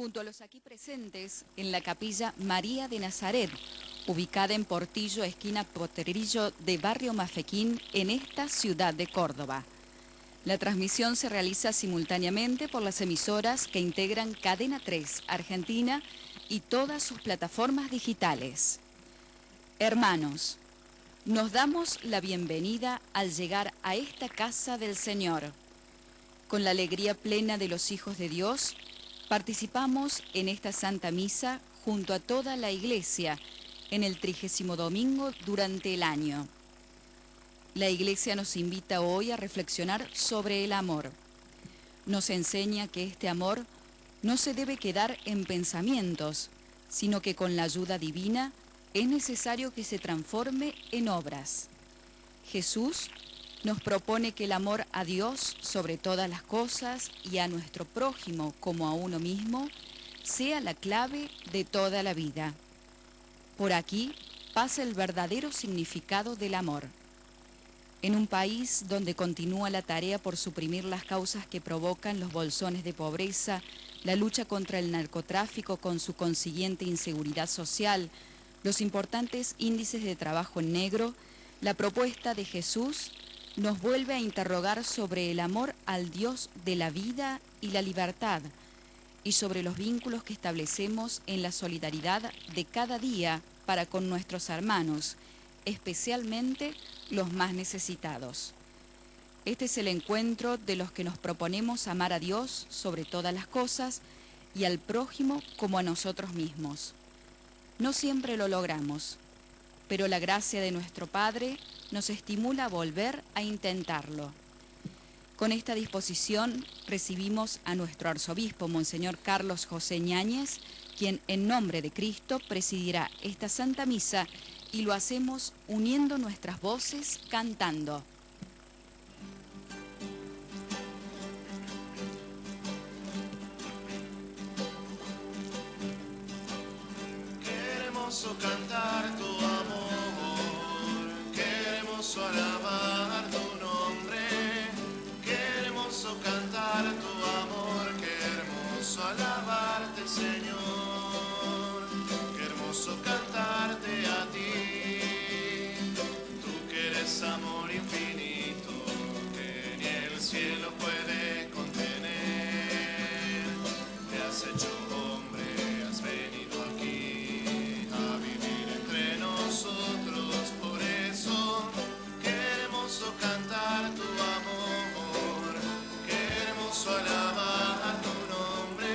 junto a los aquí presentes en la capilla María de Nazaret, ubicada en Portillo, esquina Potrerillo de Barrio Mafequín, en esta ciudad de Córdoba. La transmisión se realiza simultáneamente por las emisoras que integran Cadena 3 Argentina y todas sus plataformas digitales. Hermanos, nos damos la bienvenida al llegar a esta casa del Señor. Con la alegría plena de los hijos de Dios, participamos en esta Santa Misa junto a toda la Iglesia en el 30º domingo durante el año. La Iglesia nos invita hoy a reflexionar sobre el amor. Nos enseña que este amor no se debe quedar en pensamientos, sino que con la ayuda divina es necesario que se transforme en obras. Jesús nos propone que el amor a Dios sobre todas las cosas y a nuestro prójimo como a uno mismo sea la clave de toda la vida. Por aquí pasa el verdadero significado del amor. En un país donde continúa la tarea por suprimir las causas que provocan los bolsones de pobreza, la lucha contra el narcotráfico con su consiguiente inseguridad social, los importantes índices de trabajo en negro, la propuesta de Jesús nos vuelve a interrogar sobre el amor al Dios de la vida y la libertad, y sobre los vínculos que establecemos en la solidaridad de cada día para con nuestros hermanos, especialmente los más necesitados. Este es el encuentro de los que nos proponemos amar a Dios sobre todas las cosas y al prójimo como a nosotros mismos. No siempre lo logramos, pero la gracia de nuestro Padre nos estimula a volver a intentarlo. Con esta disposición recibimos a nuestro arzobispo, Monseñor Carlos José Ñáñez, quien en nombre de Cristo presidirá esta Santa Misa, y lo hacemos uniendo nuestras voces cantando. Qué hermoso cantar tu amor, qué hermoso alabar tu nombre, qué hermoso cantar tu amor, qué hermoso alabarte, Señor, qué hermoso cantarte a ti, tú que eres amor infinito, que ni el cielo puede contener, te has hecho hombre, has venido aquí a vivir entre nosotros, por eso qué hermoso cantar tu amor, qué hermoso alabar tu nombre,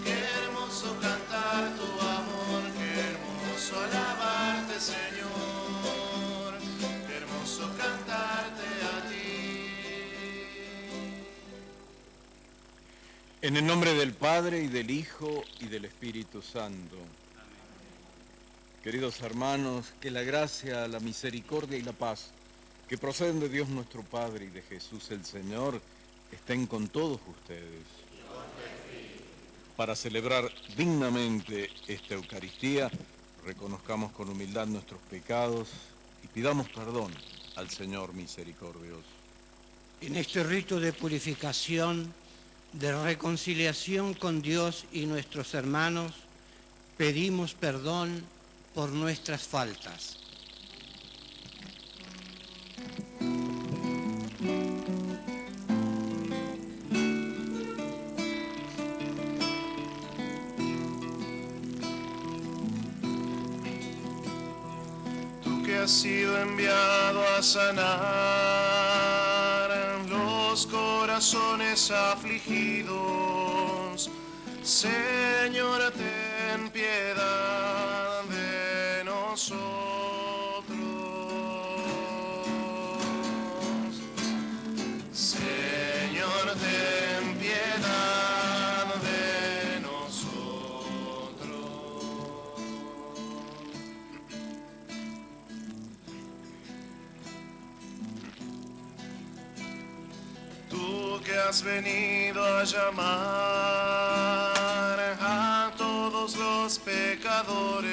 qué hermoso cantar tu amor, qué hermoso alabarte, Señor, qué hermoso cantarte a ti. En el nombre del Padre, y del Hijo, y del Espíritu Santo. Queridos hermanos, que la gracia, la misericordia y la paz que proceden de Dios nuestro Padre y de Jesús el Señor estén con todos ustedes. Para celebrar dignamente esta Eucaristía, reconozcamos con humildad nuestros pecados y pidamos perdón al Señor misericordioso. En este rito de purificación, de reconciliación con Dios y nuestros hermanos, pedimos perdón por nuestras faltas. Tú que has sido enviado a sanar los corazones afligidos, Señor, ten piedad de nosotros. Señor, ten piedad de nosotros. Tú que has venido a llamar a todos los pecadores,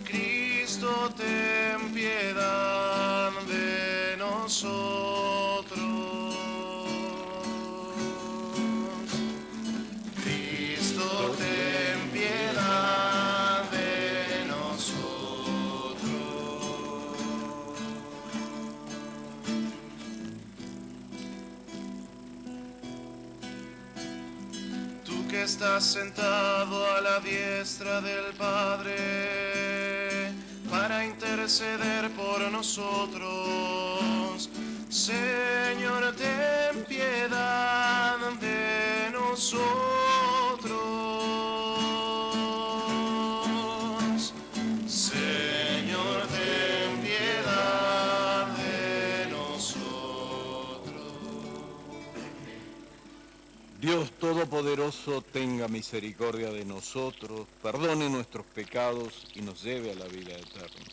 Cristo, ten piedad de nosotros. Cristo, que estás sentado a la diestra del Padre, para interceder por nosotros. Señor, ten piedad de nosotros. Señor, ten piedad de nosotros. Dios Todopoderoso, tenga misericordia de nosotros, perdone nuestros pecados y nos lleve a la vida eterna.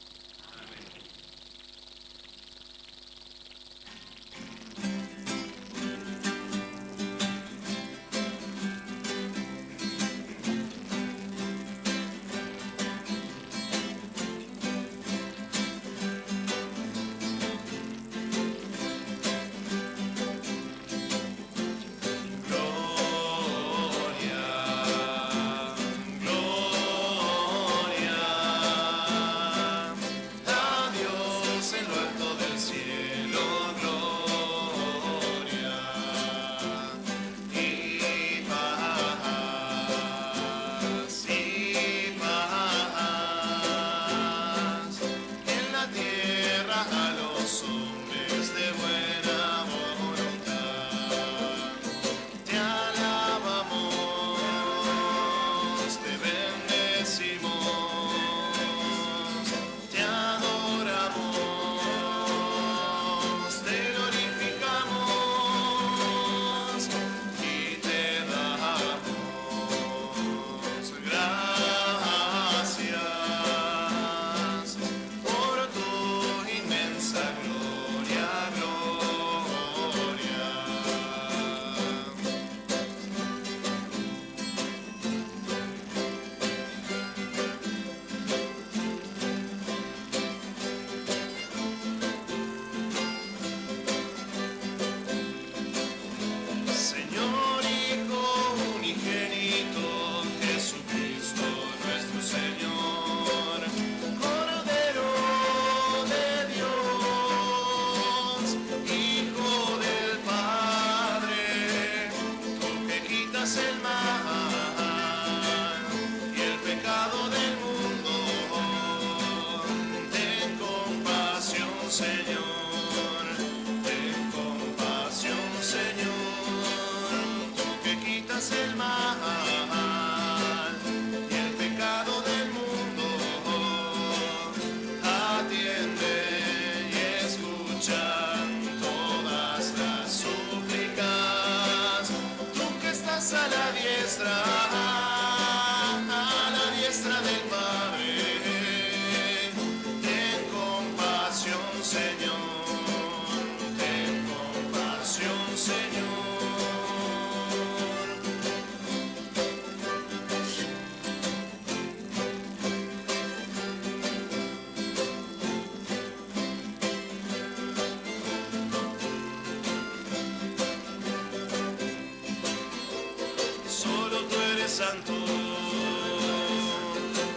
Santo,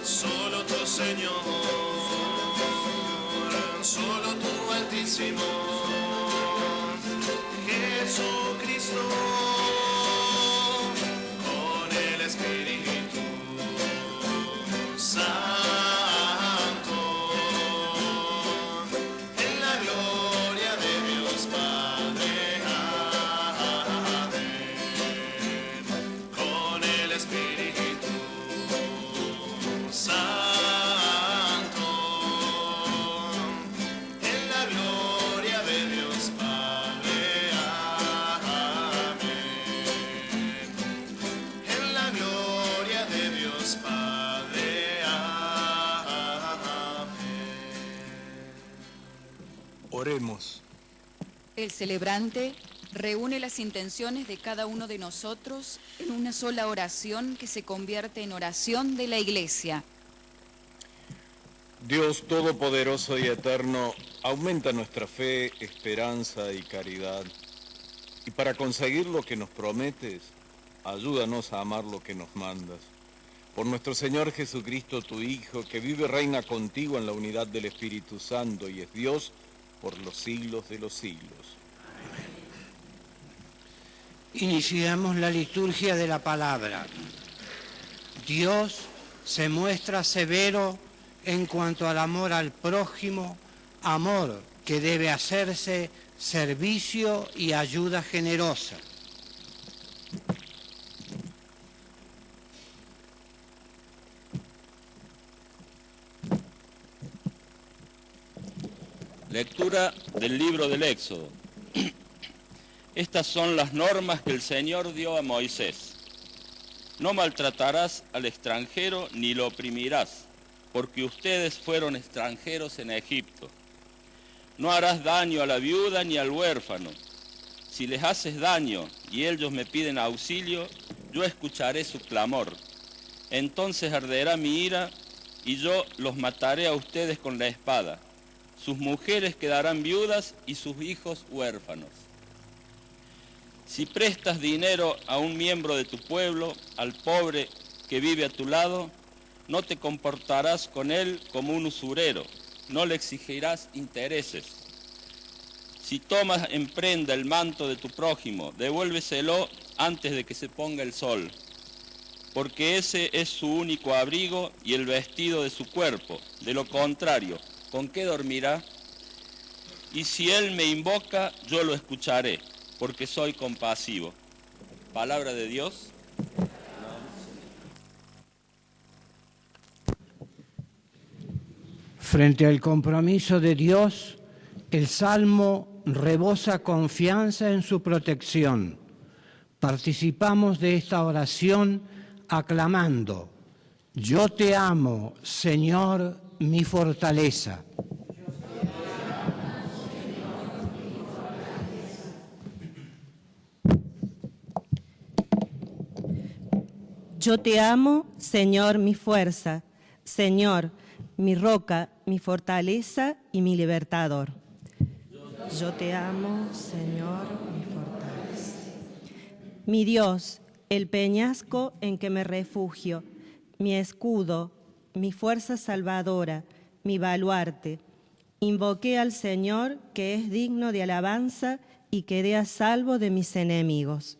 solo tú, Señor, solo tú, Altísimo, Jesucristo, con el Espíritu Santo, en la gloria de Dios Padre. Oremos. El celebrante reúne las intenciones de cada uno de nosotros en una sola oración que se convierte en oración de la Iglesia. Dios Todopoderoso y Eterno, aumenta nuestra fe, esperanza y caridad. Y para conseguir lo que nos prometes, ayúdanos a amar lo que nos mandas. Por nuestro Señor Jesucristo, tu Hijo, que vive y reina contigo en la unidad del Espíritu Santo y es Dios por los siglos de los siglos. Iniciamos la liturgia de la palabra. Dios se muestra severo en cuanto al amor al prójimo, amor que debe hacerse servicio y ayuda generosa. Lectura del libro del Éxodo. Estas son las normas que el Señor dio a Moisés. No maltratarás al extranjero ni lo oprimirás, porque ustedes fueron extranjeros en Egipto. No harás daño a la viuda ni al huérfano. Si les haces daño y ellos me piden auxilio, yo escucharé su clamor. Entonces arderá mi ira y yo los mataré a ustedes con la espada. Sus mujeres quedarán viudas y sus hijos huérfanos. Si prestas dinero a un miembro de tu pueblo, al pobre que vive a tu lado, no te comportarás con él como un usurero, no le exigirás intereses. Si tomas en prenda el manto de tu prójimo, devuélveselo antes de que se ponga el sol, porque ese es su único abrigo y el vestido de su cuerpo. De lo contrario, ¿con qué dormirá? Y si él me invoca, yo lo escucharé, porque soy compasivo. Palabra de Dios. Frente al compromiso de Dios, el Salmo rebosa confianza en su protección. Participamos de esta oración aclamando: Yo te amo, Señor, mi fortaleza. Yo te amo, Señor, mi fuerza, Señor, mi roca, mi fortaleza y mi libertador. Yo te amo, Señor, mi fortaleza. Mi Dios, el peñasco en que me refugio, mi escudo, mi fuerza salvadora, mi baluarte. Invoqué al Señor, que es digno de alabanza, y quedé a salvo de mis enemigos.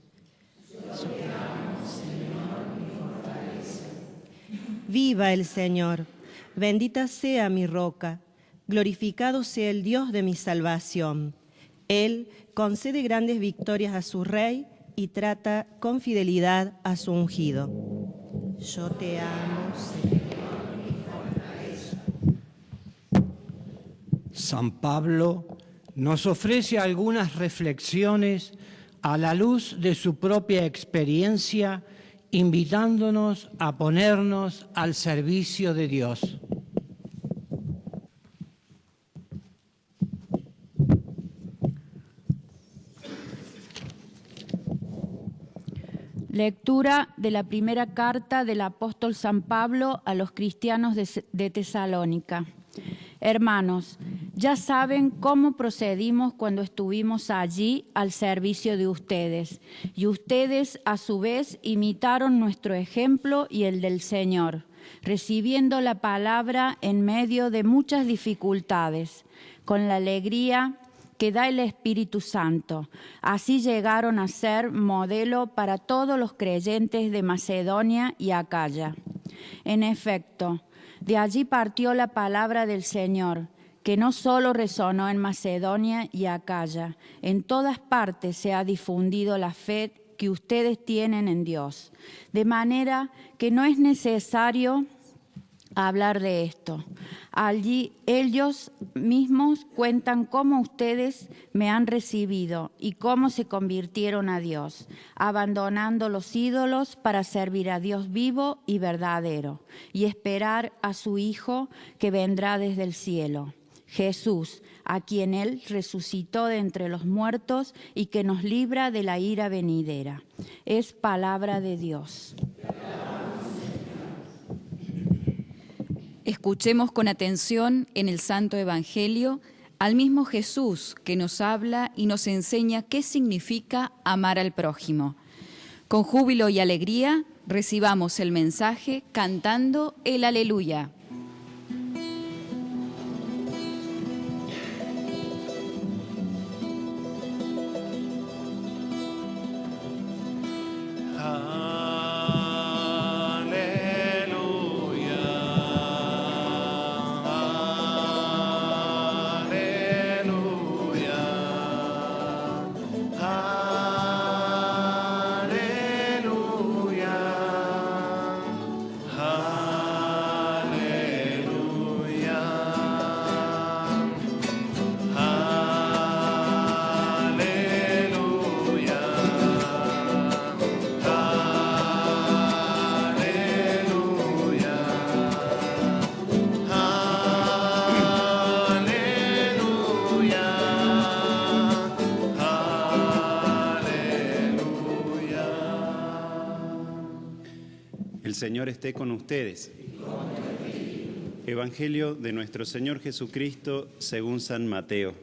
Yo te amo, Señor, mi fortaleza. Viva el Señor, bendita sea mi roca, glorificado sea el Dios de mi salvación. Él concede grandes victorias a su rey y trata con fidelidad a su ungido. Yo te amo, Señor, mi fortaleza. San Pablo nos ofrece algunas reflexiones a la luz de su propia experiencia, invitándonos a ponernos al servicio de Dios. Lectura de la primera carta del apóstol San Pablo a los cristianos de Tesalónica. Hermanos, ya saben cómo procedimos cuando estuvimos allí al servicio de ustedes, y ustedes a su vez imitaron nuestro ejemplo y el del Señor, recibiendo la palabra en medio de muchas dificultades, con la alegría que da el Espíritu Santo. Así llegaron a ser modelo para todos los creyentes de Macedonia y Acaya. En efecto, de allí partió la palabra del Señor, que no solo resonó en Macedonia y Acaya, en todas partes se ha difundido la fe que ustedes tienen en Dios, de manera que no es necesario hablar de esto. Allí ellos mismos cuentan cómo ustedes me han recibido y cómo se convirtieron a Dios, abandonando los ídolos para servir a Dios vivo y verdadero y esperar a su Hijo que vendrá desde el cielo, Jesús, a quien Él resucitó de entre los muertos y que nos libra de la ira venidera. Es palabra de Dios. Escuchemos con atención en el Santo Evangelio al mismo Jesús que nos habla y nos enseña qué significa amar al prójimo. Con júbilo y alegría recibamos el mensaje cantando el Aleluya. El Señor esté con ustedes. Evangelio de nuestro Señor Jesucristo según San Mateo.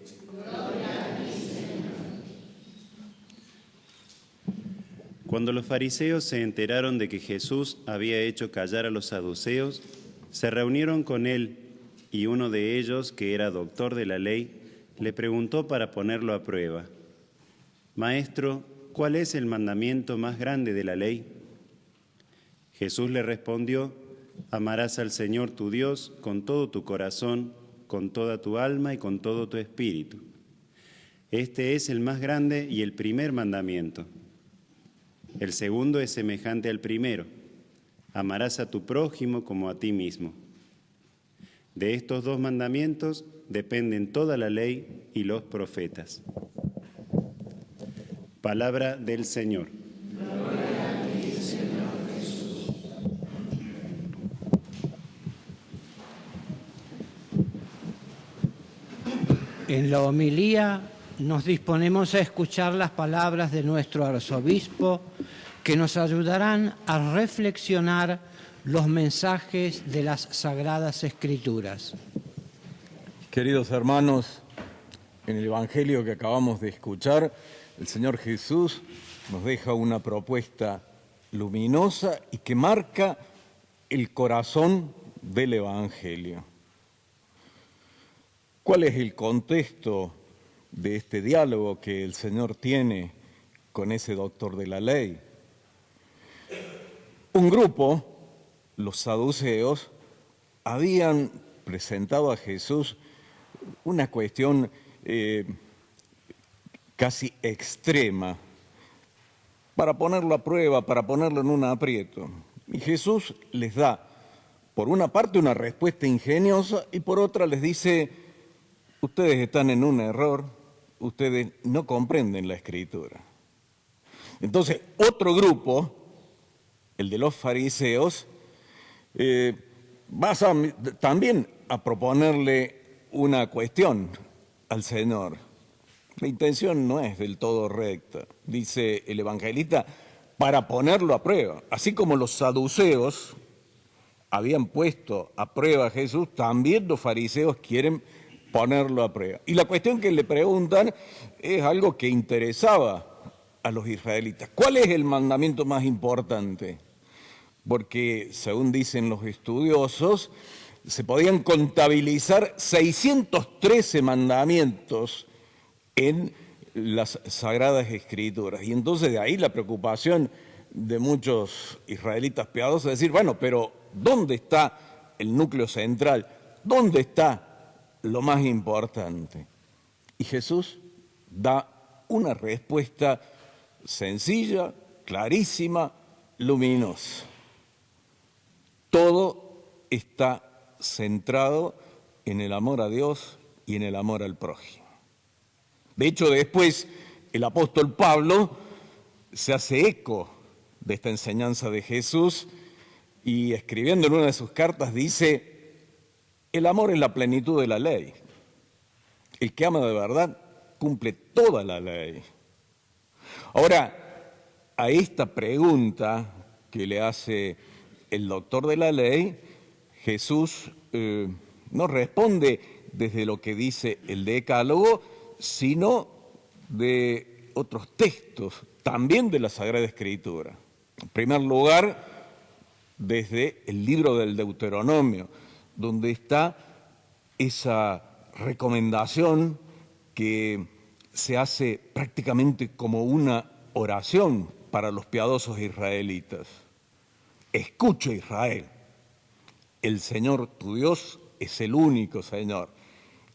Cuando los fariseos se enteraron de que Jesús había hecho callar a los saduceos, se reunieron con él y uno de ellos, que era doctor de la ley, le preguntó para ponerlo a prueba: Maestro, ¿cuál es el mandamiento más grande de la ley? Jesús le respondió: Amarás al Señor tu Dios con todo tu corazón, con toda tu alma y con todo tu espíritu. Este es el más grande y el primer mandamiento. El segundo es semejante al primero: amarás a tu prójimo como a ti mismo. De estos dos mandamientos dependen toda la ley y los profetas. Palabra del Señor. En la homilía nos disponemos a escuchar las palabras de nuestro arzobispo que nos ayudarán a reflexionar los mensajes de las Sagradas Escrituras. Queridos hermanos, en el Evangelio que acabamos de escuchar, el Señor Jesús nos deja una propuesta luminosa y que marca el corazón del Evangelio. ¿Cuál es el contexto de este diálogo que el Señor tiene con ese doctor de la ley? Un grupo, los saduceos, habían presentado a Jesús una cuestión casi extrema, para ponerlo a prueba, para ponerlo en un aprieto. Y Jesús les da, por una parte, una respuesta ingeniosa y por otra les dice: ustedes están en un error, ustedes no comprenden la Escritura. Entonces, otro grupo, el de los fariseos, va también a proponerle una cuestión al Señor. La intención no es del todo recta, dice el evangelista, para ponerlo a prueba. Así como los saduceos habían puesto a prueba a Jesús, también los fariseos quieren ponerlo a prueba. Y la cuestión que le preguntan es algo que interesaba a los israelitas. ¿Cuál es el mandamiento más importante? Porque, según dicen los estudiosos, se podían contabilizar 613 mandamientos en las Sagradas Escrituras. Y entonces de ahí la preocupación de muchos israelitas piadosos es decir, bueno, pero ¿dónde está el núcleo central? ¿Dónde está lo más importante? Y Jesús da una respuesta sencilla, clarísima, luminosa. Todo está centrado en el amor a Dios y en el amor al prójimo. De hecho, después el apóstol Pablo se hace eco de esta enseñanza de Jesús y escribiendo en una de sus cartas dice: el amor es la plenitud de la ley. El que ama de verdad cumple toda la ley. Ahora, a esta pregunta que le hace el doctor de la ley, Jesús no responde desde lo que dice el Decálogo, sino de otros textos, también de la Sagrada Escritura. En primer lugar, desde el libro del Deuteronomio, donde está esa recomendación que se hace prácticamente como una oración para los piadosos israelitas. Escucha, Israel, el Señor tu Dios es el único Señor,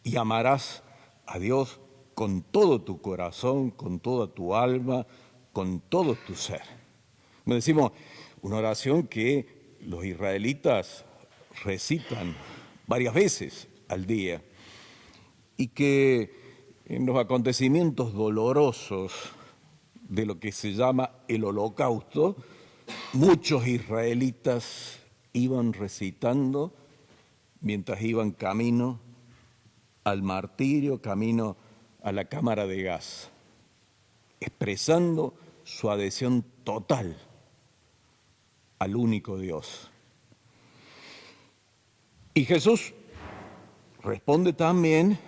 y amarás a Dios con todo tu corazón, con toda tu alma, con todo tu ser. Como decimos, una oración que los israelitas recitan varias veces al día y que en los acontecimientos dolorosos de lo que se llama el Holocausto, muchos israelitas iban recitando mientras iban camino al martirio, camino a la cámara de gas, expresando su adhesión total al único Dios. Y Jesús responde también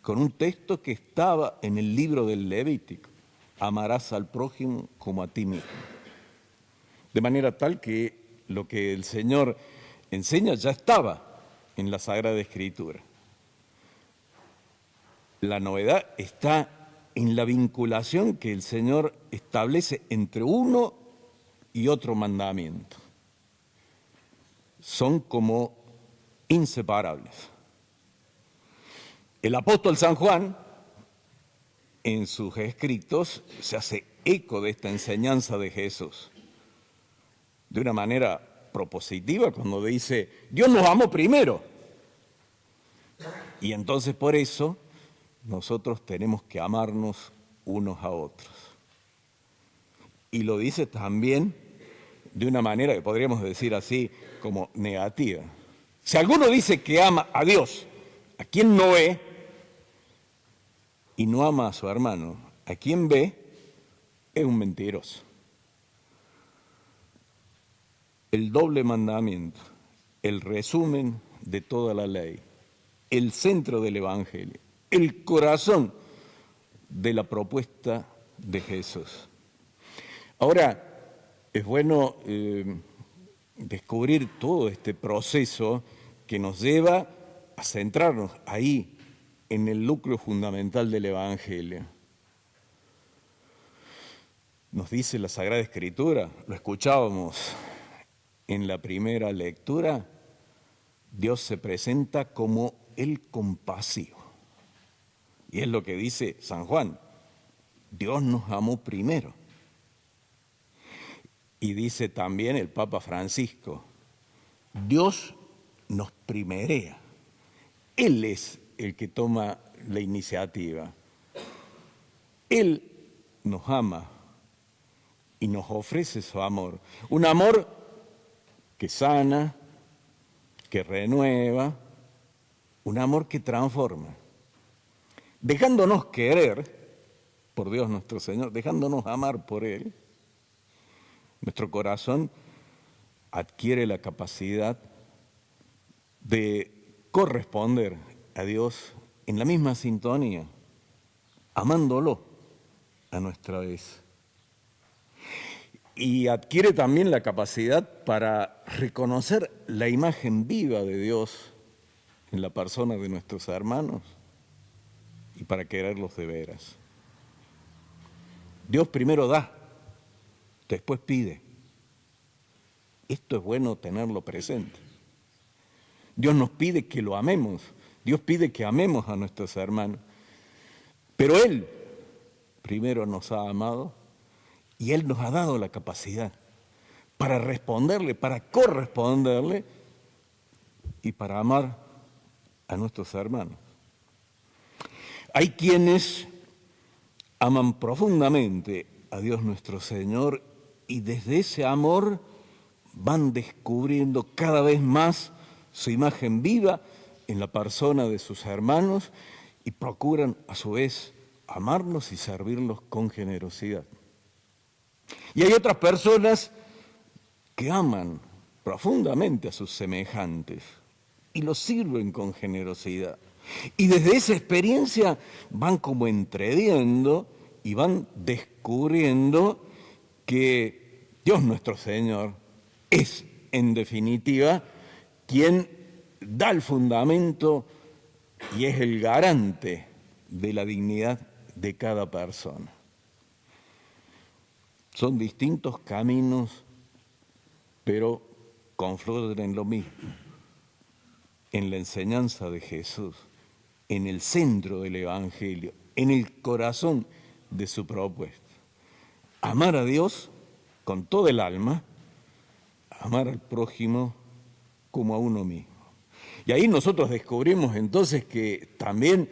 con un texto que estaba en el libro del Levítico: amarás al prójimo como a ti mismo. De manera tal que lo que el Señor enseña ya estaba en la Sagrada Escritura. La novedad está en la vinculación que el Señor establece entre uno y otro mandamiento. Son como inseparables. El apóstol San Juan, en sus escritos, se hace eco de esta enseñanza de Jesús de una manera propositiva cuando dice: Dios nos amó primero. Y entonces por eso nosotros tenemos que amarnos unos a otros. Y lo dice también de una manera que podríamos decir así como negativa. Si alguno dice que ama a Dios, a quien no ve, y no ama a su hermano, a quien ve, es un mentiroso. El doble mandamiento, el resumen de toda la ley, el centro del Evangelio, el corazón de la propuesta de Jesús. Ahora, es bueno descubrir todo este proceso que nos lleva a centrarnos ahí, en el núcleo fundamental del Evangelio. Nos dice la Sagrada Escritura, lo escuchábamos en la primera lectura, Dios se presenta como el compasivo. Y es lo que dice San Juan: Dios nos amó primero. Y dice también el Papa Francisco: Dios nos primerea. Él es el que toma la iniciativa. Él nos ama y nos ofrece su amor. Un amor que sana, que renueva, un amor que transforma. Dejándonos querer por Dios nuestro Señor, dejándonos amar por Él, nuestro corazón adquiere la capacidad de corresponder a Dios en la misma sintonía, amándolo a nuestra vez. Y adquiere también la capacidad para reconocer la imagen viva de Dios en la persona de nuestros hermanos y para quererlos de veras. Dios primero da, después pide. Esto es bueno tenerlo presente. Dios nos pide que lo amemos, Dios pide que amemos a nuestros hermanos, pero Él primero nos ha amado y Él nos ha dado la capacidad para responderle, para corresponderle y para amar a nuestros hermanos. Hay quienes aman profundamente a Dios nuestro Señor y desde ese amor van descubriendo cada vez más su imagen viva en la persona de sus hermanos y procuran a su vez amarlos y servirlos con generosidad. Y hay otras personas que aman profundamente a sus semejantes y los sirven con generosidad. Y desde esa experiencia van como entreviendo y van descubriendo que Dios nuestro Señor es, en definitiva, quien da el fundamento y es el garante de la dignidad de cada persona. Son distintos caminos, pero confluyen en lo mismo, en la enseñanza de Jesús, en el centro del Evangelio, en el corazón de su propuesta. Amar a Dios con todo el alma, amar al prójimo como a uno mismo. Y ahí nosotros descubrimos entonces que también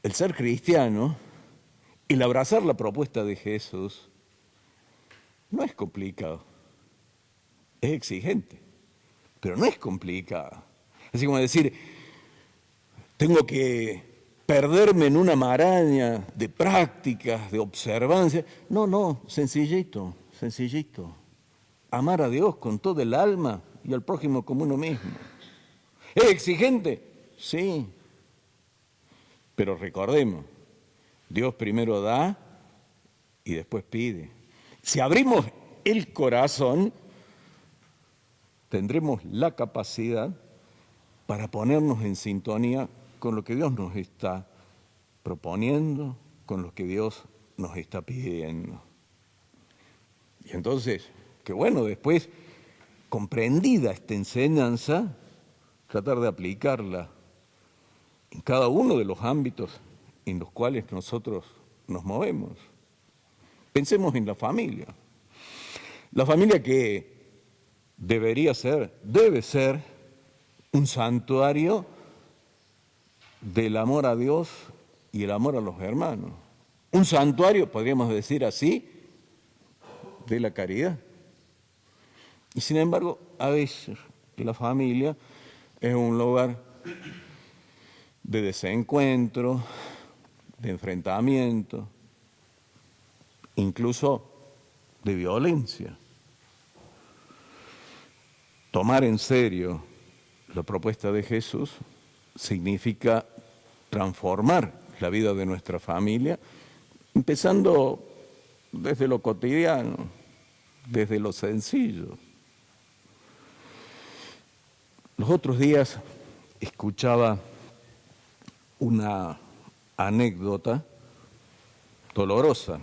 el ser cristiano, el abrazar la propuesta de Jesús, no es complicado, es exigente, pero no es complicado. Así como decir, tengo que perderme en una maraña de prácticas, de observancia. No, sencillito, sencillito. Amar a Dios con todo el alma y al prójimo como uno mismo. ¿Es exigente? Sí. Pero recordemos, Dios primero da y después pide. Si abrimos el corazón, tendremos la capacidad para ponernos en sintonía con lo que Dios nos está proponiendo, con lo que Dios nos está pidiendo. Y entonces, qué bueno, después, comprendida esta enseñanza, tratar de aplicarla en cada uno de los ámbitos en los cuales nosotros nos movemos. Pensemos en la familia. La familia que debe ser un santuario del amor a Dios y el amor a los hermanos. Un santuario, podríamos decir así, de la caridad. Y sin embargo, a veces la familia es un lugar de desencuentro, de enfrentamiento, incluso de violencia. Tomar en serio la propuesta de Jesús significa transformar la vida de nuestra familia, empezando desde lo cotidiano, desde lo sencillo. Los otros días escuchaba una anécdota dolorosa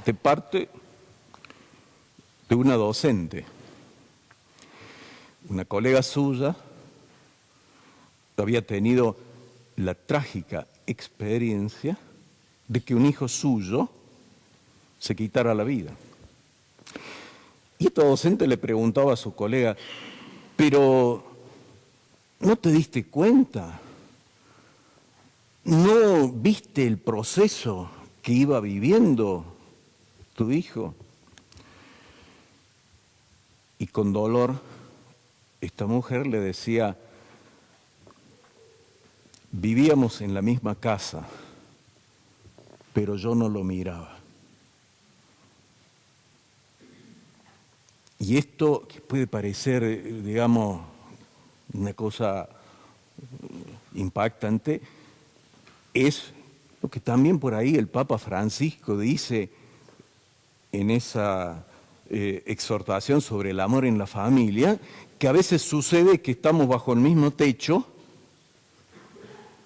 de parte de una docente. Una colega suya había tenido la trágica experiencia de que un hijo suyo se quitara la vida. Y esta docente le preguntaba a su colega, pero ¿no te diste cuenta? ¿No viste el proceso que iba viviendo tu hijo? Y con dolor, esta mujer le decía, vivíamos en la misma casa, pero yo no lo miraba. Y esto que puede parecer, digamos, una cosa impactante, es lo que también por ahí el Papa Francisco dice en esa exhortación sobre el amor en la familia, que a veces sucede que estamos bajo el mismo techo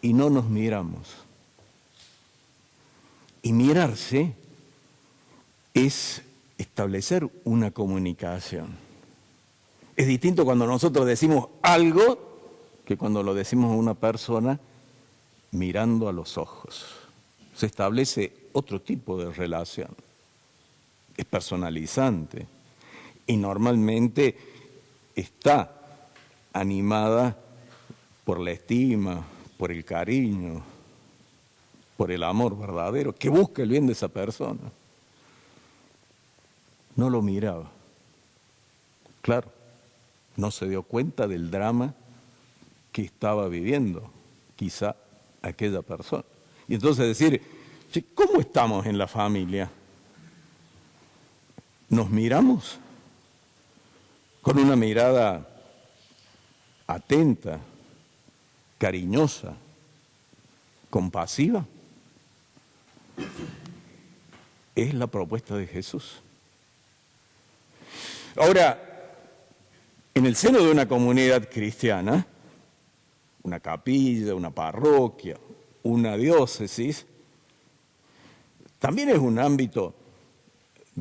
y no nos miramos. Y mirarse es establecer una comunicación. Es distinto cuando nosotros decimos algo que cuando lo decimos a una persona mirando a los ojos. Se establece otro tipo de relación. Es personalizante y normalmente está animada por la estima, por el cariño, por el amor verdadero, que busca el bien de esa persona. No lo miraba. Claro, no se dio cuenta del drama que estaba viviendo, quizá aquella persona. Y entonces decir, ¿cómo estamos en la familia? ¿Nos miramos con una mirada atenta, cariñosa, compasiva? Es la propuesta de Jesús. Ahora, en el seno de una comunidad cristiana, una capilla, una parroquia, una diócesis, también es un ámbito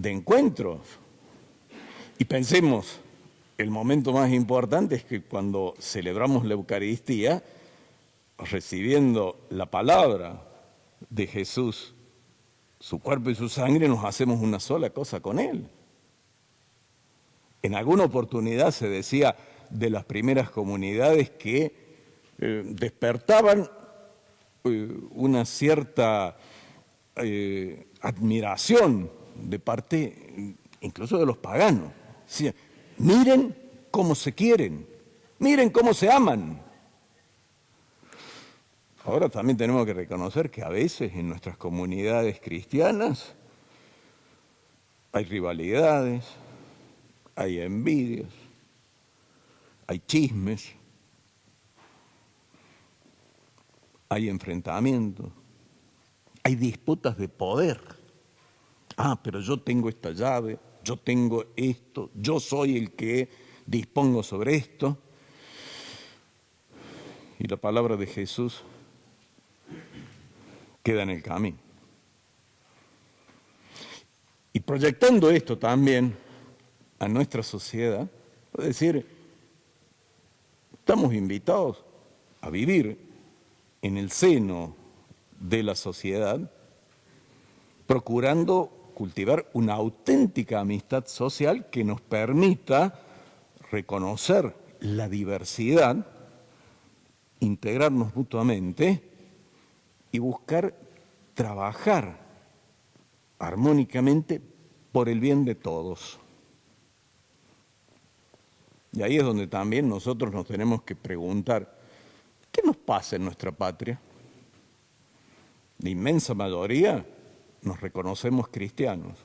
de encuentros. Y pensemos, el momento más importante es que cuando celebramos la Eucaristía, recibiendo la palabra de Jesús, su cuerpo y su sangre, nos hacemos una sola cosa con Él. En alguna oportunidad se decía de las primeras comunidades que despertaban una cierta admiración de parte incluso de los paganos. Decían, miren cómo se quieren, miren cómo se aman. Ahora también tenemos que reconocer que a veces en nuestras comunidades cristianas hay rivalidades, hay envidias, hay chismes, hay enfrentamientos, hay disputas de poder. Ah, pero yo tengo esta llave, yo tengo esto, yo soy el que dispongo sobre esto. Y la palabra de Jesús queda en el camino. Y proyectando esto también a nuestra sociedad, es decir, estamos invitados a vivir en el seno de la sociedad, procurando cultivar una auténtica amistad social que nos permita reconocer la diversidad, integrarnos mutuamente y buscar trabajar armónicamente por el bien de todos. Y ahí es donde también nosotros nos tenemos que preguntar, ¿qué nos pasa en nuestra patria? La inmensa mayoría nos reconocemos cristianos,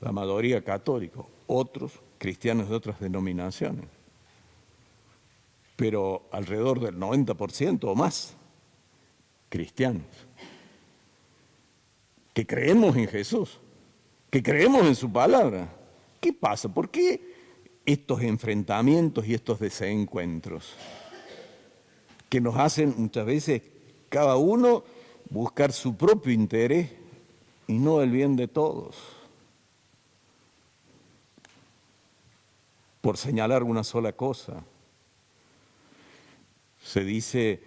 la mayoría católicos, otros cristianos de otras denominaciones, pero alrededor del 90% o más cristianos, que creemos en Jesús, que creemos en su palabra. ¿Qué pasa? ¿Por qué estos enfrentamientos y estos desencuentros que nos hacen muchas veces cada uno buscar su propio interés y no el bien de todos? Por señalar una sola cosa, se dice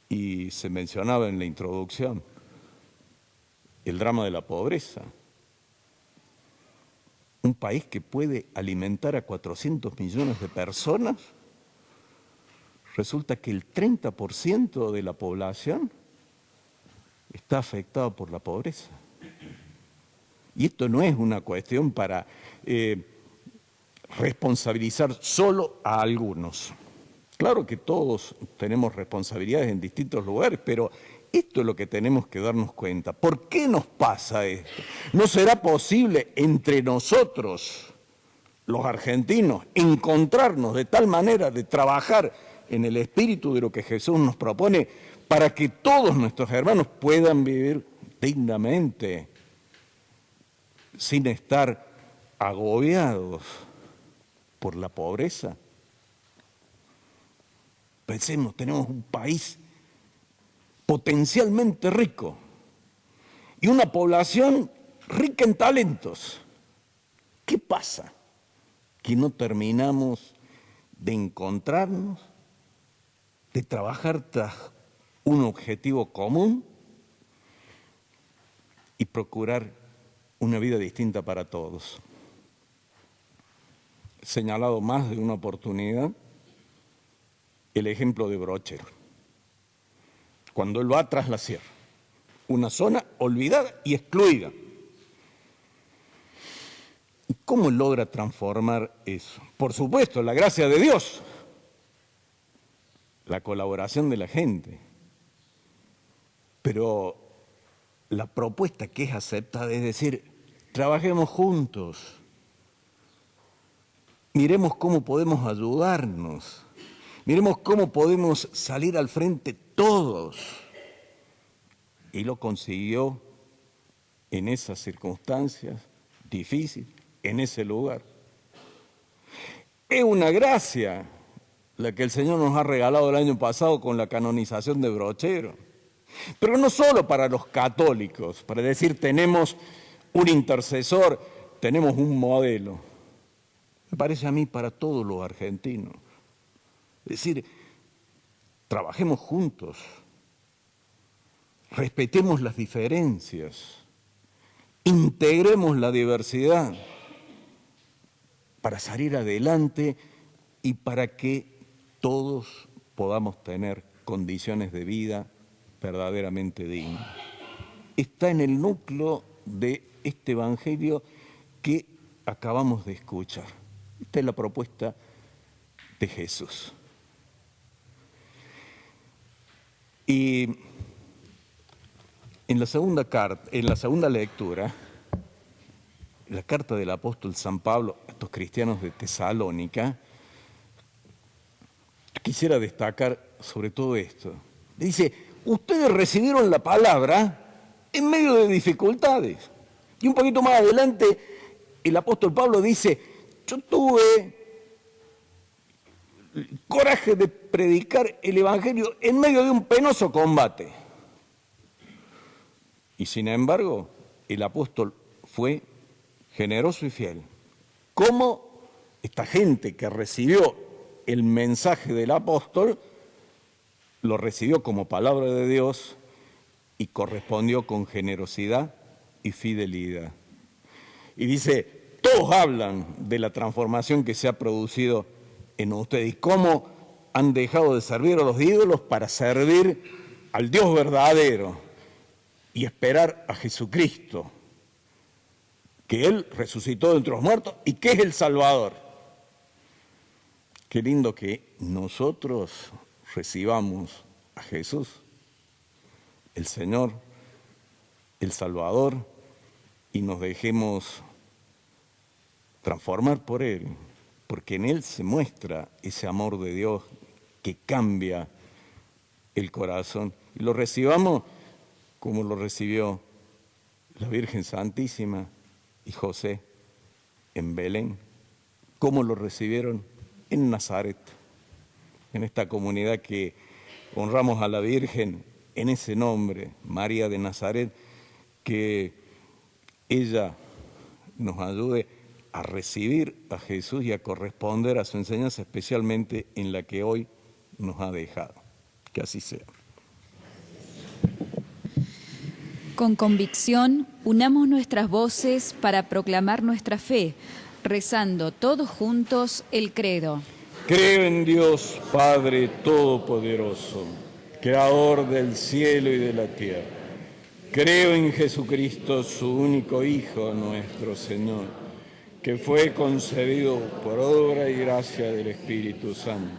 y se mencionaba en la introducción el drama de la pobreza. Un país que puede alimentar a 400 millones de personas, resulta que el 30% de la población está afectado por la pobreza. Y esto no es una cuestión para responsabilizar solo a algunos. Claro que todos tenemos responsabilidades en distintos lugares, pero esto es lo que tenemos que darnos cuenta. ¿Por qué nos pasa esto? ¿No será posible entre nosotros, los argentinos, encontrarnos de tal manera de trabajar en el espíritu de lo que Jesús nos propone para que todos nuestros hermanos puedan vivir dignamente, sin estar agobiados por la pobreza? Pensemos, tenemos un país potencialmente rico y una población rica en talentos. ¿Qué pasa? Que no terminamos de encontrarnos, de trabajar tras un objetivo común y procurar una vida distinta para todos. He señalado más de una oportunidad el ejemplo de Brochero, cuando él va tras la sierra, una zona olvidada y excluida. ¿Y cómo logra transformar eso? Por supuesto, la gracia de Dios, la colaboración de la gente, pero la propuesta que es aceptada es decir, trabajemos juntos, miremos cómo podemos ayudarnos, miremos cómo podemos salir al frente todos. Y lo consiguió en esas circunstancias difíciles, en ese lugar. Es una gracia la que el Señor nos ha regalado el año pasado con la canonización de Brochero. Pero no solo para los católicos, para decir tenemos un intercesor, tenemos un modelo. Me parece a mí para todos los argentinos. Es decir, trabajemos juntos, respetemos las diferencias, integremos la diversidad para salir adelante y para que todos podamos tener condiciones de vida verdaderamente dignas. Está en el núcleo de este evangelio que acabamos de escuchar. Esta es la propuesta de Jesús. Y en la segunda lectura, la carta del apóstol San Pablo a estos cristianos de Tesalónica, quisiera destacar sobre todo esto. Dice, ustedes recibieron la palabra en medio de dificultades. Y un poquito más adelante, el apóstol Pablo dice, yo tuve coraje de predicar el evangelio en medio de un penoso combate. Y sin embargo, el apóstol fue generoso y fiel. ¿Cómo esta gente que recibió el mensaje del apóstol lo recibió como palabra de Dios y correspondió con generosidad y fidelidad? Y dice, todos hablan de la transformación que se ha producido en ustedes y cómo han dejado de servir a los ídolos para servir al Dios verdadero y esperar a Jesucristo, que Él resucitó de entre los muertos y que es el Salvador. Qué lindo que nosotros recibamos a Jesús, el Señor, el Salvador, y nos dejemos transformar por Él, porque en Él se muestra ese amor de Dios que cambia el corazón. Y lo recibamos como lo recibió la Virgen Santísima y José en Belén, como lo recibieron en Nazaret, en esta comunidad que honramos a la Virgen en ese nombre, María de Nazaret, que ella nos ayude a recibir a Jesús y a corresponder a su enseñanza, especialmente en la que hoy nos ha dejado. Que así sea. Con convicción, unamos nuestras voces para proclamar nuestra fe, rezando todos juntos el credo. Creo en Dios, Padre Todopoderoso, Creador del cielo y de la tierra. Creo en Jesucristo, su único Hijo, nuestro Señor, que fue concebido por obra y gracia del Espíritu Santo.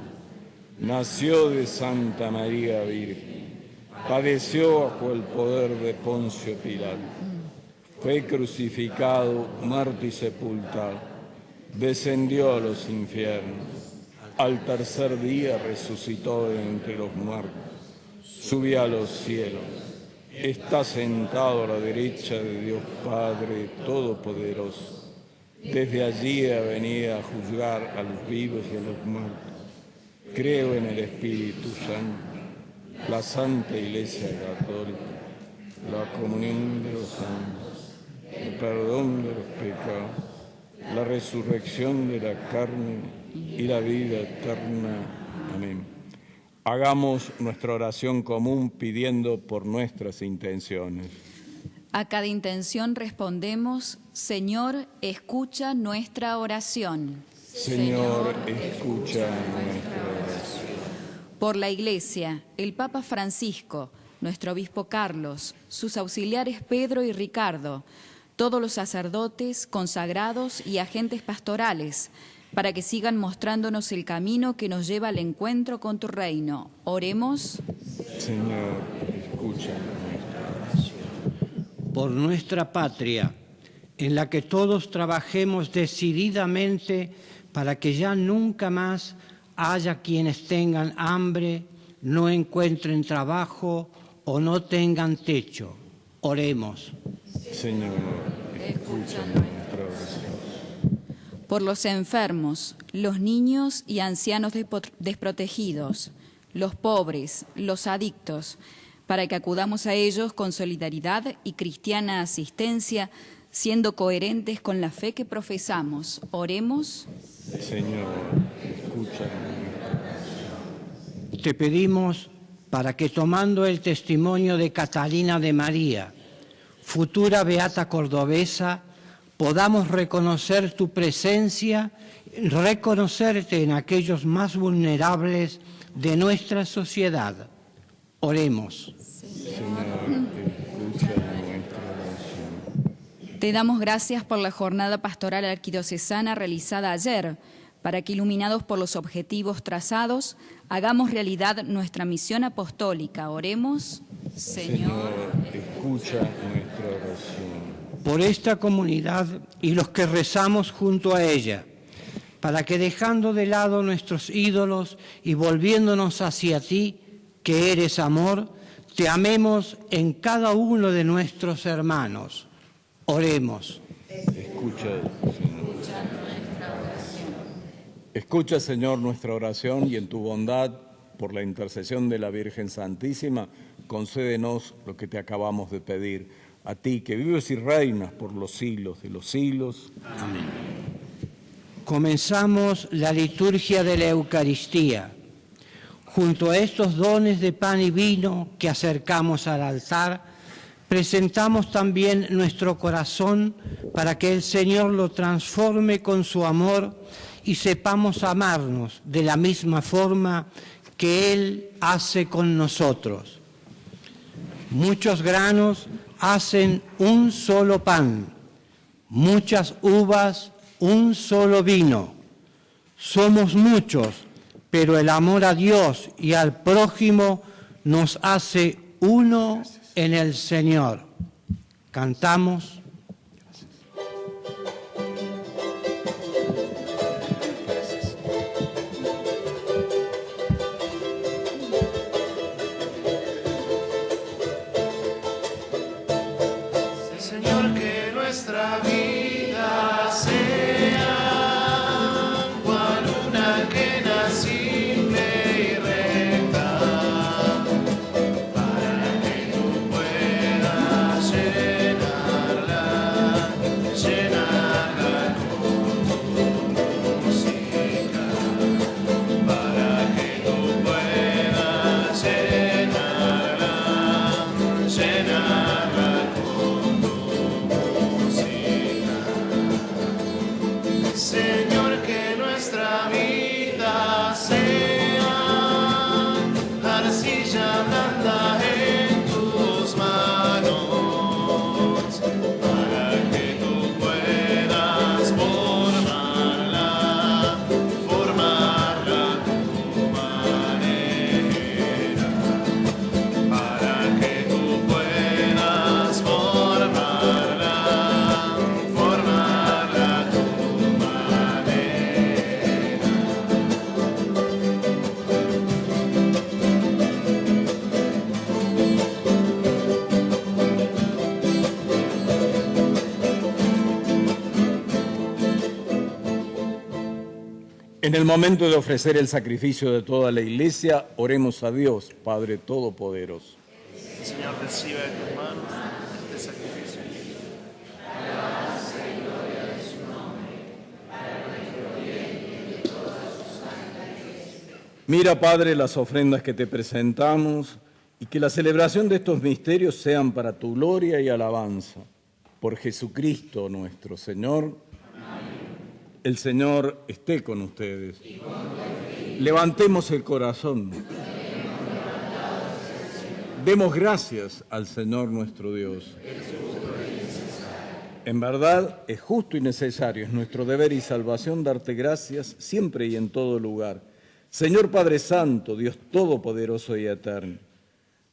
Nació de Santa María Virgen, padeció bajo el poder de Poncio Pilato, fue crucificado, muerto y sepultado, descendió a los infiernos, al tercer día resucitó de entre los muertos, subió a los cielos, está sentado a la derecha de Dios Padre Todopoderoso, desde allí ha venido a juzgar a los vivos y a los muertos. Creo en el Espíritu Santo, la Santa Iglesia Católica, la comunión de los santos, el perdón de los pecados, la resurrección de la carne y la vida eterna. Amén. Hagamos nuestra oración común pidiendo por nuestras intenciones. A cada intención respondemos, Señor, escucha nuestra oración. Señor, escucha nuestra oración. Por la Iglesia, el Papa Francisco, nuestro obispo Carlos, sus auxiliares Pedro y Ricardo, todos los sacerdotes, consagrados y agentes pastorales, para que sigan mostrándonos el camino que nos lleva al encuentro con tu reino. Oremos. Señor, escucha nuestra oración. Por nuestra patria, en la que todos trabajemos decididamente para que ya nunca más haya quienes tengan hambre, no encuentren trabajo o no tengan techo. Oremos. Señor, escucha nuestra oración. Por los enfermos, los niños y ancianos desprotegidos, los pobres, los adictos, para que acudamos a ellos con solidaridad y cristiana asistencia, siendo coherentes con la fe que profesamos. Oremos. Señor, escucha. Te pedimos para que, tomando el testimonio de Catalina de María, futura beata cordobesa, podamos reconocer tu presencia, reconocerte en aquellos más vulnerables de nuestra sociedad. Oremos. Señor, escucha nuestra oración. Te damos gracias por la jornada pastoral arquidiocesana realizada ayer, para que, iluminados por los objetivos trazados, hagamos realidad nuestra misión apostólica. Oremos. Señor, escucha nuestra oración. Por esta comunidad y los que rezamos junto a ella, para que, dejando de lado nuestros ídolos y volviéndonos hacia ti, que eres amor, te amemos en cada uno de nuestros hermanos. Oremos. Escucha, Señor. Escucha, Señor, nuestra oración y en tu bondad, por la intercesión de la Virgen Santísima, concédenos lo que te acabamos de pedir. A ti, que vives y reinas por los siglos de los siglos. Amén. Comenzamos la liturgia de la Eucaristía. Junto a estos dones de pan y vino que acercamos al altar, presentamos también nuestro corazón para que el Señor lo transforme con su amor y sepamos amarnos de la misma forma que Él hace con nosotros. Muchos granos hacen un solo pan, muchas uvas, un solo vino. Somos muchos, pero el amor a Dios y al prójimo nos hace uno en el Señor. Cantamos. Señor, que nuestra vida sea cual una quena simple y recta, para que tú puedas llenarla con tu música, para que tú puedas llenarla Señor, que nuestra vida sea arcilla blanda en tus manos, para que tú puedas formarla a tu manera, para que tú puedas formarla a tu En el momento de ofrecer el sacrificio de toda la Iglesia, oremos a Dios, Padre Todopoderoso. Señor, recibe de tus manos este sacrificio. Mira, Padre, las ofrendas que te presentamos y que la celebración de estos misterios sean para tu gloria y alabanza. Por Jesucristo nuestro Señor. Amén. El Señor esté con ustedes. Levantemos el corazón. Demos gracias al Señor nuestro Dios. En verdad, es justo y necesario, es nuestro deber y salvación darte gracias siempre y en todo lugar. Señor Padre Santo, Dios Todopoderoso y Eterno,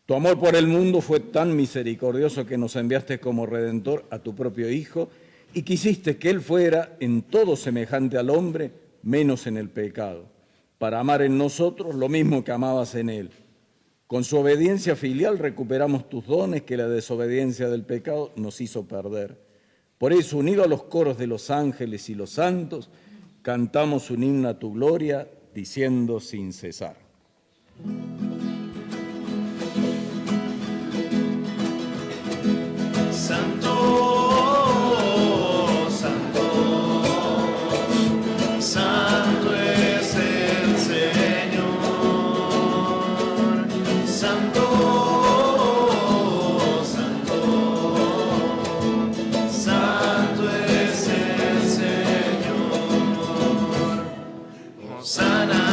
tu amor por el mundo fue tan misericordioso que nos enviaste como Redentor a tu propio Hijo y quisiste que Él fuera en todo semejante al hombre, menos en el pecado, para amar en nosotros lo mismo que amabas en Él. Con su obediencia filial recuperamos tus dones que la desobediencia del pecado nos hizo perder. Por eso, unido a los coros de los ángeles y los santos, cantamos un himno a tu gloria, diciendo sin cesar. Santo, santo, santo es el Señor. Santo, santo, santo es el Señor. Hosana.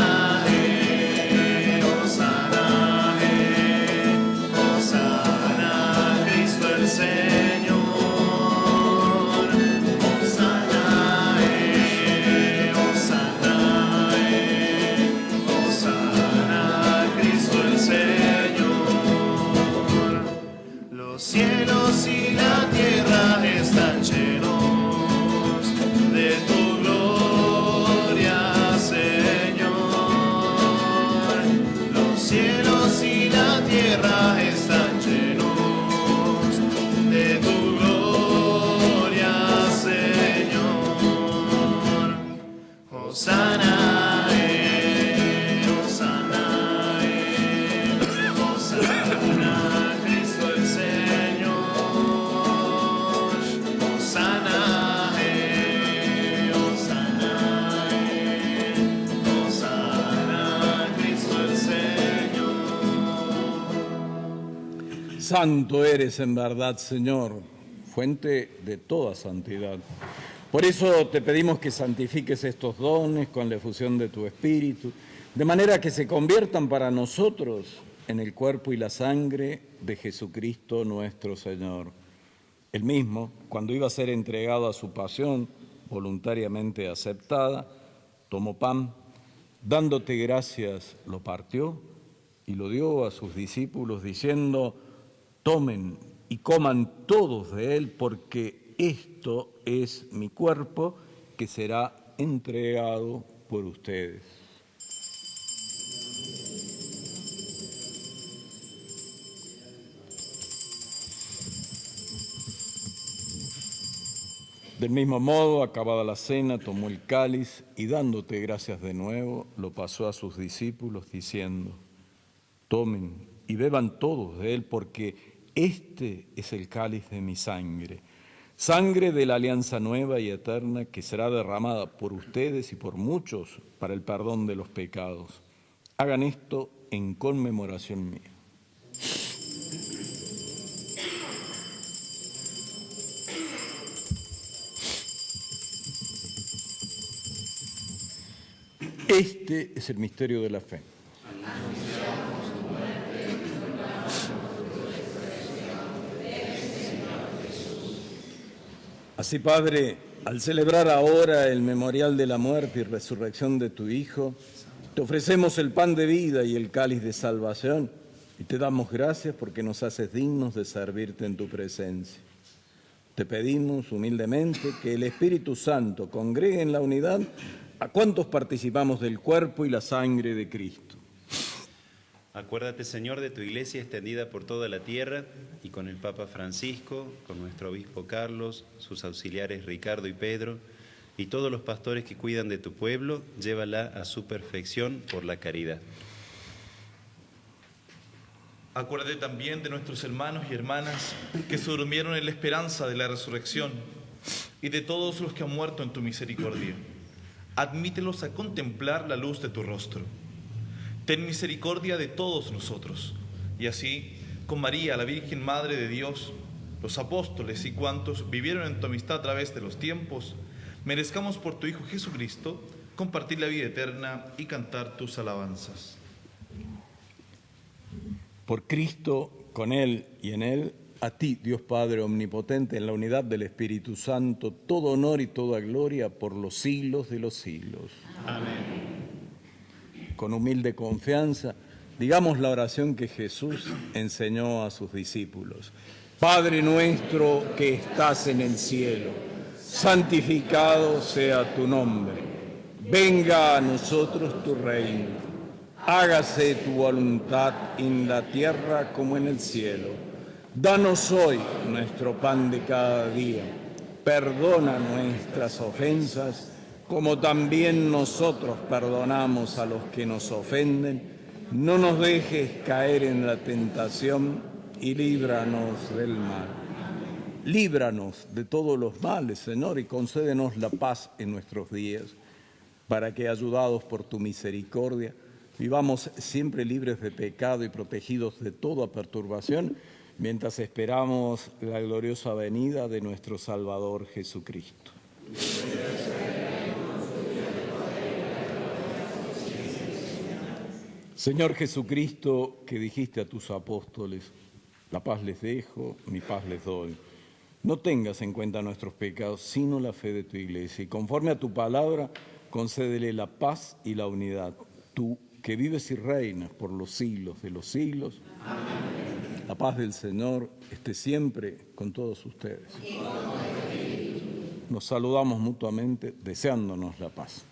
Los cielos y la tierra están llenos de tu gloria, Señor. Los cielos y la tierra están llenos de tu gloria, Señor. Hosana. Santo eres en verdad, Señor, fuente de toda santidad. Por eso te pedimos que santifiques estos dones con la efusión de tu Espíritu, de manera que se conviertan para nosotros en el cuerpo y la sangre de Jesucristo nuestro Señor. Él mismo, cuando iba a ser entregado a su pasión, voluntariamente aceptada, tomó pan, dándote gracias, lo partió y lo dio a sus discípulos, diciendo: tomen y coman todos de él, porque esto es mi cuerpo que será entregado por ustedes. Del mismo modo, acabada la cena, tomó el cáliz y dándote gracias de nuevo, lo pasó a sus discípulos diciendo: tomen y beban todos de él, porque este es el cáliz de mi sangre, sangre de la alianza nueva y eterna que será derramada por ustedes y por muchos para el perdón de los pecados. Hagan esto en conmemoración mía. Este es el misterio de la fe. Así, Padre, al celebrar ahora el memorial de la muerte y resurrección de tu Hijo, te ofrecemos el pan de vida y el cáliz de salvación y te damos gracias porque nos haces dignos de servirte en tu presencia. Te pedimos humildemente que el Espíritu Santo congregue en la unidad a cuantos participamos del cuerpo y la sangre de Cristo. Acuérdate, Señor, de tu iglesia extendida por toda la tierra y con el Papa Francisco, con nuestro obispo Carlos, sus auxiliares Ricardo y Pedro, y todos los pastores que cuidan de tu pueblo, llévala a su perfección por la caridad. Acuérdate también de nuestros hermanos y hermanas que se durmieron en la esperanza de la resurrección y de todos los que han muerto en tu misericordia. Admítelos a contemplar la luz de tu rostro. Ten misericordia de todos nosotros, y así, con María, la Virgen Madre de Dios, los apóstoles y cuantos vivieron en tu amistad a través de los tiempos, merezcamos por tu Hijo Jesucristo compartir la vida eterna y cantar tus alabanzas. Por Cristo, con Él y en Él, a ti, Dios Padre Omnipotente, en la unidad del Espíritu Santo, todo honor y toda gloria por los siglos de los siglos. Amén. Con humilde confianza, digamos la oración que Jesús enseñó a sus discípulos. Padre nuestro que estás en el cielo, santificado sea tu nombre. Venga a nosotros tu reino. Hágase tu voluntad en la tierra como en el cielo. Danos hoy nuestro pan de cada día. Perdona nuestras ofensas, como también nosotros perdonamos a los que nos ofenden. No nos dejes caer en la tentación y líbranos del mal. Líbranos de todos los males, Señor, y concédenos la paz en nuestros días, para que, ayudados por tu misericordia, vivamos siempre libres de pecado y protegidos de toda perturbación, mientras esperamos la gloriosa venida de nuestro Salvador Jesucristo. Señor Jesucristo, que dijiste a tus apóstoles, la paz les dejo, mi paz les doy. No tengas en cuenta nuestros pecados, sino la fe de tu Iglesia. Y conforme a tu palabra, concédele la paz y la unidad. Tú, que vives y reinas por los siglos de los siglos. Amén. La paz del Señor esté siempre con todos ustedes. Nos saludamos mutuamente, deseándonos la paz.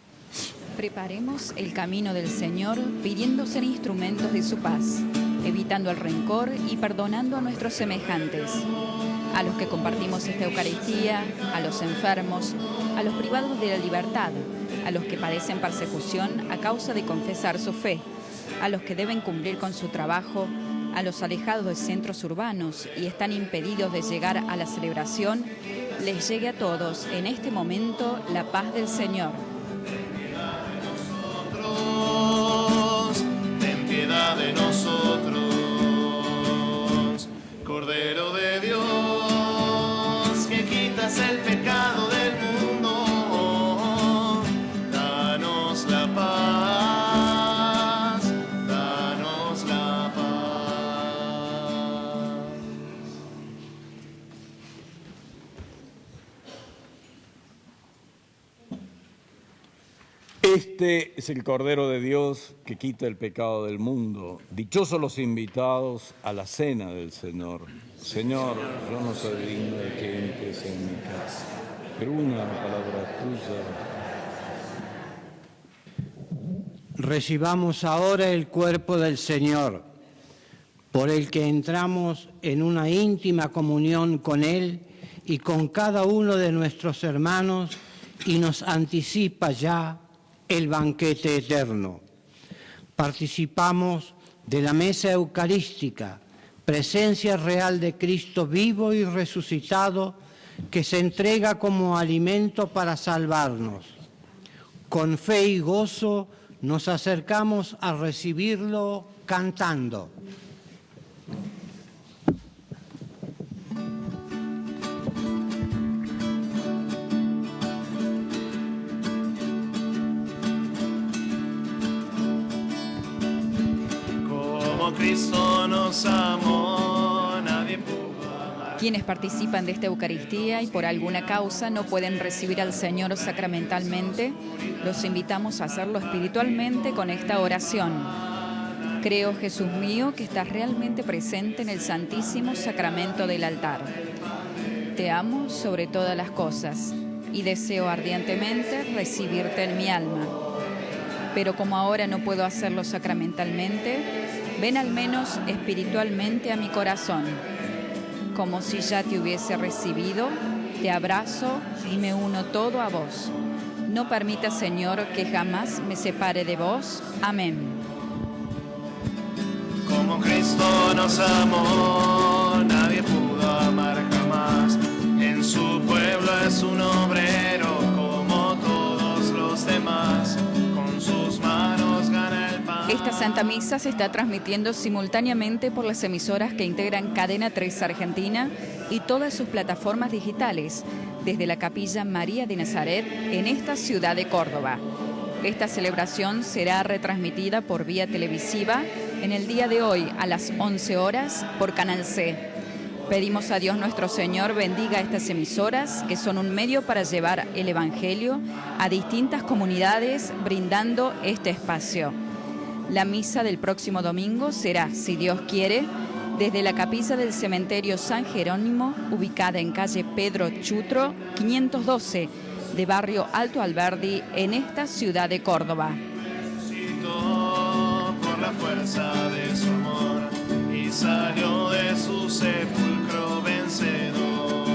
Preparemos el camino del Señor, pidiendo ser instrumentos de su paz, evitando el rencor y perdonando a nuestros semejantes, a los que compartimos esta Eucaristía, a los enfermos, a los privados de la libertad, a los que padecen persecución a causa de confesar su fe, a los que deben cumplir con su trabajo, a los alejados de centros urbanos y están impedidos de llegar a la celebración, les llegue a todos en este momento la paz del Señor. Ten piedad de nosotros, Cordero de Dios, que quitas el pecado del mundo, danos la paz, danos la paz. Este es el Cordero de Dios que quita el pecado del mundo. Dichosos los invitados a la cena del Señor. Señor, yo no soy digno de que entres en mi casa, pero una palabra tuya. Recibamos ahora el cuerpo del Señor, por el que entramos en una íntima comunión con Él y con cada uno de nuestros hermanos, y nos anticipa ya el banquete eterno. Participamos de la mesa eucarística, presencia real de Cristo vivo y resucitado, que se entrega como alimento para salvarnos. Con fe y gozo nos acercamos a recibirlo cantando. Cristo nos amó, nadie pudo amar. Quienes participan de esta Eucaristía y por alguna causa no pueden recibir al Señor sacramentalmente, los invitamos a hacerlo espiritualmente con esta oración. Creo, Jesús mío, que estás realmente presente en el Santísimo Sacramento del altar. Te amo sobre todas las cosas y deseo ardientemente recibirte en mi alma. Pero como ahora no puedo hacerlo sacramentalmente, ven al menos espiritualmente a mi corazón. Como si ya te hubiese recibido, te abrazo y me uno todo a vos. No permita, Señor, que jamás me separe de vos. Amén. Como Cristo nos amó, nadie pudo amar jamás. En su pueblo es un obrero como todos los demás. Con sus manos gana el pan. Esta Santa Misa se está transmitiendo simultáneamente por las emisoras que integran Cadena 3 Argentina y todas sus plataformas digitales, desde la Capilla María de Nazaret en esta ciudad de Córdoba. Esta celebración será retransmitida por vía televisiva en el día de hoy a las 11 horas por Canal C. Pedimos a Dios nuestro Señor bendiga estas emisoras, que son un medio para llevar el Evangelio a distintas comunidades, brindando este espacio. La misa del próximo domingo será, si Dios quiere, desde la capilla del cementerio San Jerónimo, ubicada en calle Pedro Chutro, 512, de barrio Alto Alberdi, en esta ciudad de Córdoba. Por la fuerza de su amor y salió de su sepulcro vencedor.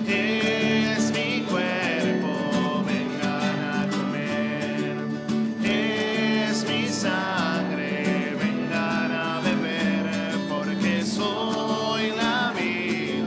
Es mi cuerpo, vengan a comer. Es mi sangre, vengan a beber, porque soy la vida.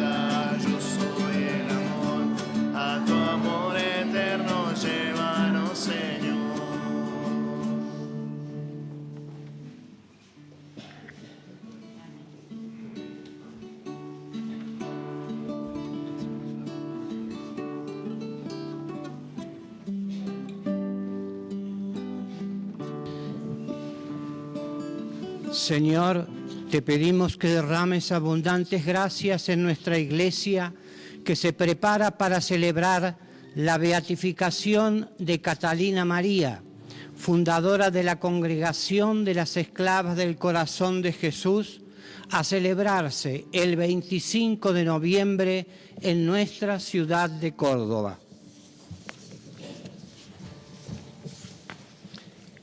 Señor, te pedimos que derrames abundantes gracias en nuestra Iglesia, que se prepara para celebrar la beatificación de Catalina María, fundadora de la Congregación de las Esclavas del Corazón de Jesús, a celebrarse el 25 de noviembre en nuestra ciudad de Córdoba.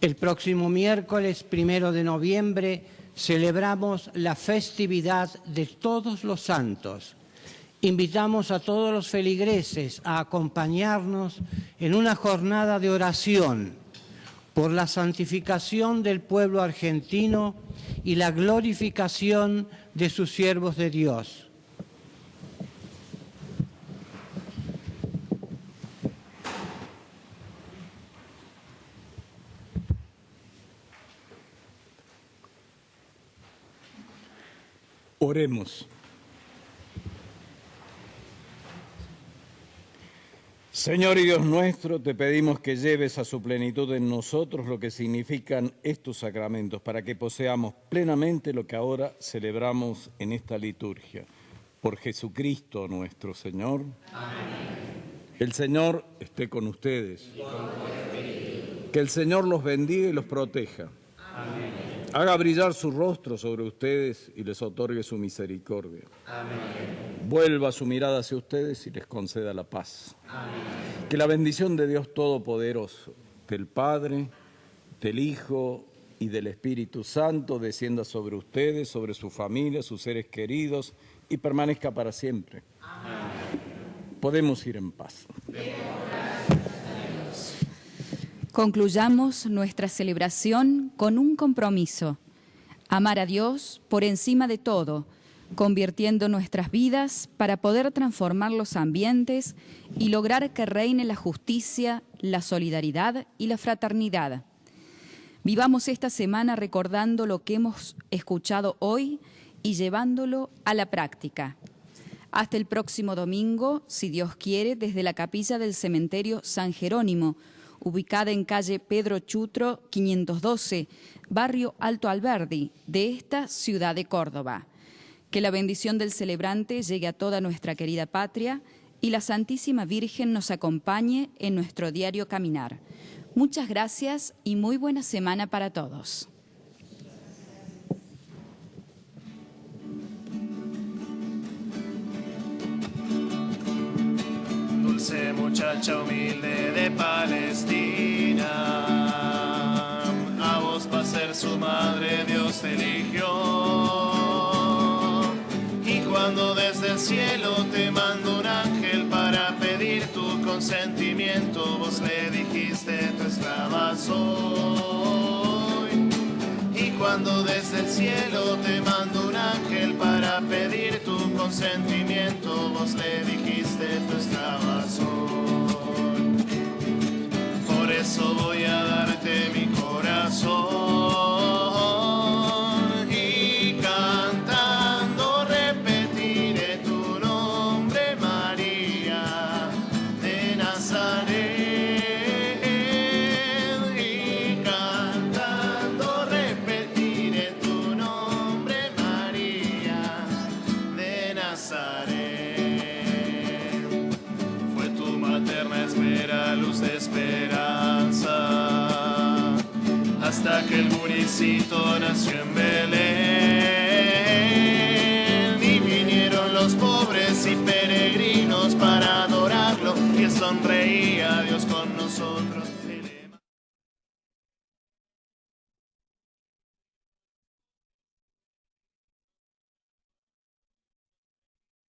El próximo miércoles 1 de noviembre celebramos la festividad de Todos los Santos. Invitamos a todos los feligreses a acompañarnos en una jornada de oración por la santificación del pueblo argentino y la glorificación de sus siervos de Dios. Oremos. Señor y Dios nuestro, te pedimos que lleves a su plenitud en nosotros lo que significan estos sacramentos, para que poseamos plenamente lo que ahora celebramos en esta liturgia. Por Jesucristo nuestro Señor. Amén. El Señor esté con ustedes. Y con tu espíritu. Que el Señor los bendiga y los proteja. Amén. Haga brillar su rostro sobre ustedes y les otorgue su misericordia. Amén. Vuelva su mirada hacia ustedes y les conceda la paz. Amén. Que la bendición de Dios Todopoderoso, del Padre, del Hijo y del Espíritu Santo descienda sobre ustedes, sobre su familia, sus seres queridos y permanezca para siempre. Amén. Podemos ir en paz. Concluyamos nuestra celebración con un compromiso: amar a Dios por encima de todo, convirtiendo nuestras vidas para poder transformar los ambientes y lograr que reine la justicia, la solidaridad y la fraternidad. Vivamos esta semana recordando lo que hemos escuchado hoy y llevándolo a la práctica. Hasta el próximo domingo, si Dios quiere, desde la capilla del cementerio San Jerónimo, ubicada en calle Pedro Chutro 512, barrio Alto Alberdi, de esta ciudad de Córdoba. Que la bendición del celebrante llegue a toda nuestra querida patria y la Santísima Virgen nos acompañe en nuestro diario caminar. Muchas gracias y muy buena semana para todos. Dulce muchacha humilde de Palestina, a vos para ser su madre Dios te eligió. Y cuando desde el cielo te mandó un ángel para pedir tu consentimiento, vos le dijiste tu esclava soy. Y cuando desde el cielo te mandó un ángel para pedir tu consentimiento, vos le dijiste tu esclava soy. Por eso voy a darte mi corazón y cantando repetiré tu nombre, María de Nazaret. Y cantando repetiré tu nombre, María de Nazaret. Fue tu materna espera, luz de esperanza, hasta que el gurisito nació en Belén. Y vinieron los pobres y peregrinos para adorarlo, y sonreía Dios con nosotros.